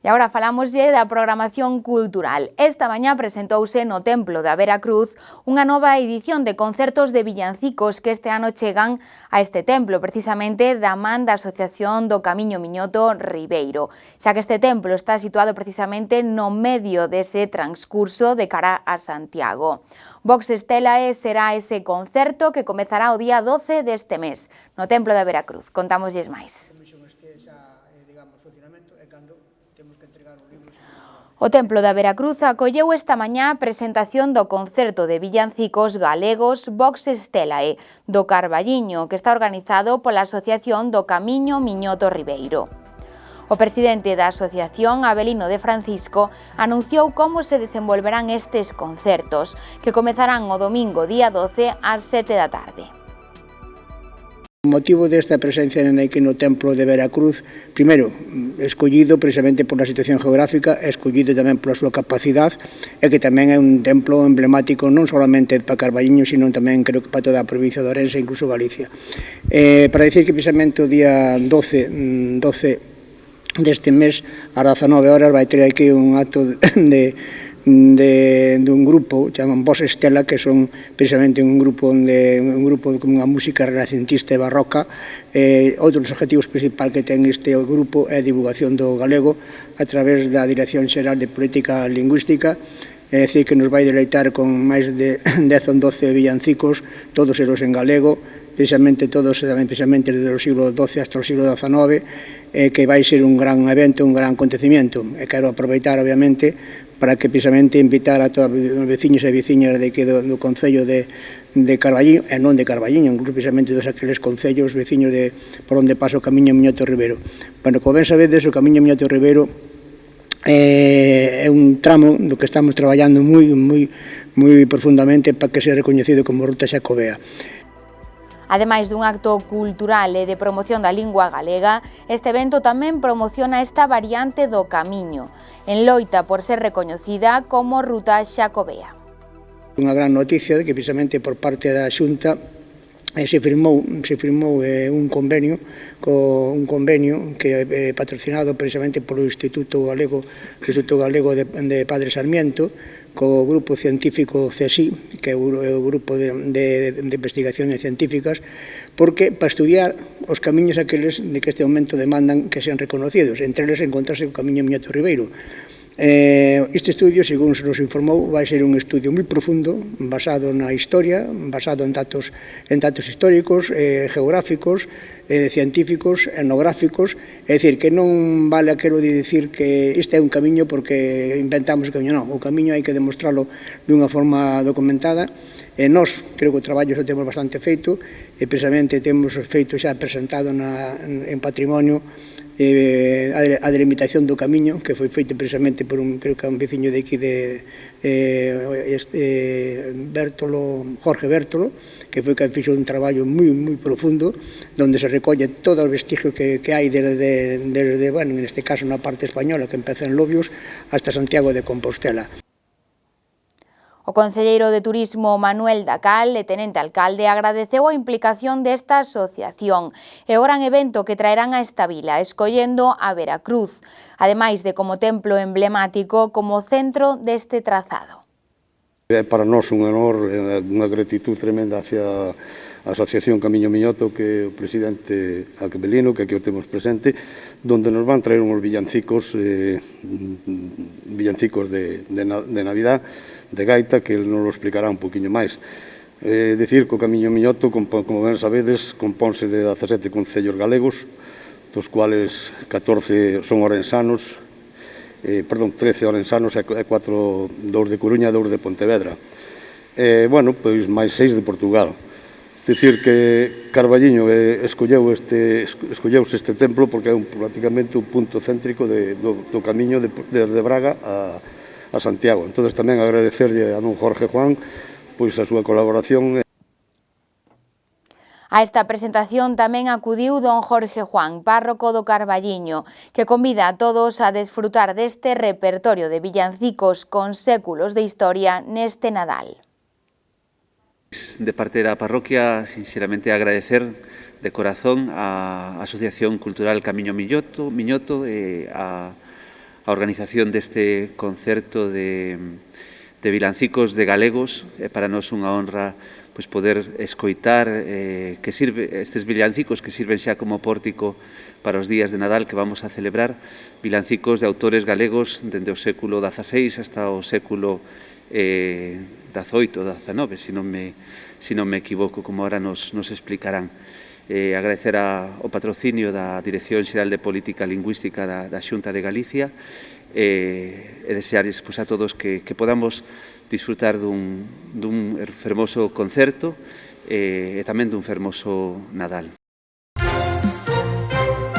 E agora falámoslle da programación cultural. Esta mañá presentouse no Templo da Veracruz unha nova edición de concertos de villancicos que este ano chegan a este templo, precisamente da man da Asociación do Camiño Miñoto Ribeiro, xa que este templo está situado precisamente no medio dese transcurso de cara a Santiago. Vox Stelae será ese concerto que comezará o día 12 deste mes, no Templo da Veracruz. Contámoslles máis. O Templo da Veracruz acolleu esta mañá a presentación do concerto de villancicos galegos Vox Stelae, do Carballiño, que está organizado pola Asociación do Camiño Miñoto Ribeiro. O presidente da asociación, Abelino de Francisco, anunciou como se desenvolverán estes concertos, que comezarán o domingo día 12 ás 7 da tarde. O motivo desta presencia aquí no Templo de Veracruz, primeiro, escollido precisamente por a situación geográfica, escollido tamén pola súa capacidade, e que tamén é un templo emblemático non solamente para Carballiño, sino tamén creo que para toda a provincia de Ourense e incluso Galicia. Para dicir que precisamente o día 12 deste mes, ás 19 horas, vai ter aquí un acto dun grupo chaman Vox Stelae, que son precisamente un grupo con unha música renacentista e barroca. Outro dos objetivos principais que ten este grupo é a divulgación do galego a través da Dirección Xeral de Política Lingüística, é dicir, que nos vai deleitar con máis de 10 ou 12 villancicos, todos eles en galego, precisamente todos desde o siglo XII hasta o siglo XIX, que vai ser un gran evento, un gran acontecimiento. E quero aproveitar, obviamente, para que precisamente invitar a todos os veciños e veciñas do Concello de Carballiño, e non de Carballiño, incluso precisamente dos aqueles concellos veciños por onde pasa o Camiño Miñoto Ribeiro. Bueno, como ben sabedes, o Camiño Miñoto Ribeiro é un tramo do que estamos traballando moi profundamente para que sea recoñecido como Ruta Xacobea. Ademais dun acto cultural e de promoción da lingua galega, este evento tamén promociona esta variante do camiño, en loita por ser recoñecida como Ruta Xacobea. Unha gran noticia de que precisamente por parte da Xunta se firmou un convenio que é patrocinado precisamente polo Instituto Galego de Padre Sarmiento, co grupo científico CSI, que é o grupo de investigaciones científicas, porque para estudiar os camiños aqueles de que este momento demandan que sean reconocidos, entre eles encontrarse o Camiño Miñoto Ribeiro. Este estudio, según se nos informou, vai ser un estudio moi profundo, basado na historia, basado en datos históricos, geográficos, científicos, etnográficos, é dicir, que non vale aquilo de dicir que este é un camiño porque inventamos o camiño, non, o camiño hai que demostrarlo dunha forma documentada, e nós, creo que o traballo xa temos bastante feito, e precisamente temos feito xa presentado en patrimonio a delimitación do camiño, que foi feito precisamente por creo que un veciño de aquí de Jorge Bértolo, que foi que fixo un traballo moi profundo, onde se recolle todos os vestigios que hai desde, bueno, neste caso na parte española, que empeza en Lobios, hasta Santiago de Compostela. O concelleiro de Turismo Manuel Dacal, e tenente alcalde, agradeceu a implicación desta asociación e o gran evento que traerán a esta vila, escollendo a Veracruz, ademais de como templo emblemático como centro deste trazado. É para nós un honor e unha gratitud tremenda hacia a Asociación Camiño Miñoto, que é o presidente Abelino, que aquí o temos presente, donde nos van traer uns villancicos de Navidad, de gaita, que nos lo explicará un poquinho máis. Dicir que o Camiño Miñoto, como ben sabedes, compónse de 17 concellos galegos, dos cuales 14 son orensanos, 13 orensanos e 2 de Coruña e 2 de Pontevedra. Bueno, pois máis 6 de Portugal. Dicir que Carballiño escolleuse este templo porque é prácticamente un punto céntrico do camiño desde Braga a Santiago. Entón, tamén agradecerlle a don Jorge Juan pois a súa colaboración. A esta presentación tamén acudiu don Jorge Juan, párroco do Carballiño, que convida a todos a desfrutar deste repertorio de villancicos con séculos de historia neste Nadal. De parte da parroquia, sinceramente agradecer de corazón á Asociación Cultural Camiño Miñoto e a a organización deste concerto de vilancicos de galegos. É para nós unha honra pois, poder escoitar que sirve estes vilancicos que sirven xa como pórtico para os días de Nadal que vamos a celebrar, vilancicos de autores galegos dende o século XVI hasta o século XVIII ou XIX, se non me equivoco, como ahora nos explicarán. Agradecer o patrocinio da Dirección Xeral de Política Lingüística da Xunta de Galicia e desearles a todos que podamos disfrutar dun fermoso concerto e tamén dun fermoso Nadal.